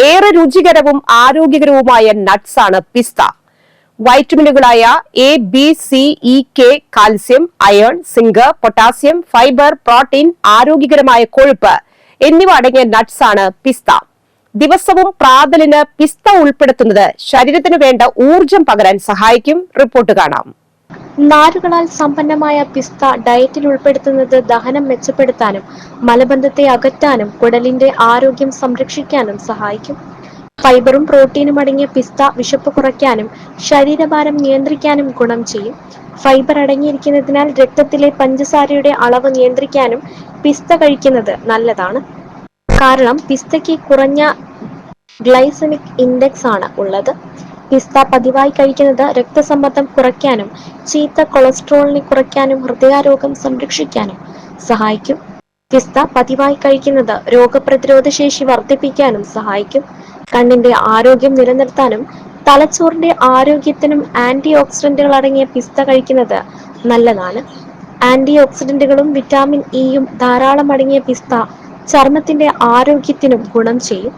ഏറെ രുചികരവും ആരോഗ്യകരവുമായ നട്ട്സ് ആണ് പിസ്ത. വൈറ്റമിനുകളായ A, B, C, E, K, calcium, iron, zinc, potassium, fibre, protein, ആരോഗ്യകരമായ കൊഴുപ്പ് എന്നിവ അടങ്ങിയ നട്ട്സ് ആണ് പിസ്ത. ദിവസവും പ്രാതലിന് പിസ്ത ഉൾപ്പെടുത്തുന്നത് ശരീരത്തിന് വേണ്ട ഊർജം പകരാൻ സഹായിക്കും. റിപ്പോർട്ട് കാണാം. നാരുകളാൽ സമ്പന്നമായ പിസ്ത ഡയറ്റിൽ ഉൾപ്പെടുത്തുന്നത് ദഹനം മെച്ചപ്പെടുത്താനും മലബന്ധത്തെ അകറ്റാനും കുടലിന്റെ ആരോഗ്യം സംരക്ഷിക്കാനും സഹായിക്കും. ഫൈബറും പ്രോട്ടീനും അടങ്ങിയ പിസ്ത വിശപ്പ് കുറയ്ക്കാനും ശരീരഭാരം നിയന്ത്രിക്കാനും ഗുണം ചെയ്യും. ഫൈബർ അടങ്ങിയിരിക്കുന്നതിനാൽ രക്തത്തിലെ പഞ്ചസാരയുടെ അളവ് നിയന്ത്രിക്കാനും പിസ്ത കഴിക്കുന്നത് നല്ലതാണ്. കാരണം പിസ്തയ്ക്ക് കുറഞ്ഞ ഗ്ലൈസമിക് ഇൻഡെക്സ് ആണ് ഉള്ളത്. പിസ്ത പതിവായി കഴിക്കുന്നത് രക്തസമ്മർദ്ദം കുറയ്ക്കാനും ചീത്ത കൊളസ്ട്രോളിനെ കുറയ്ക്കാനും ഹൃദയാരോഗ്യം സംരക്ഷിക്കാനും സഹായിക്കും. പിസ്ത പതിവായി കഴിക്കുന്നത് രോഗപ്രതിരോധ ശേഷി വർദ്ധിപ്പിക്കാനും സഹായിക്കും. കണ്ണിന്റെ ആരോഗ്യം നിലനിർത്താനും തലച്ചോറിന്റെ ആരോഗ്യത്തിനും ആന്റി ഓക്സിഡന്റുകൾ അടങ്ങിയ പിസ്ത കഴിക്കുന്നത് നല്ലതാണ്. ആന്റി ഓക്സിഡന്റുകളും വിറ്റാമിൻ ഇയും ധാരാളം അടങ്ങിയ പിസ്ത ചർമ്മത്തിന്റെ ആരോഗ്യത്തിനും ഗുണം ചെയ്യും.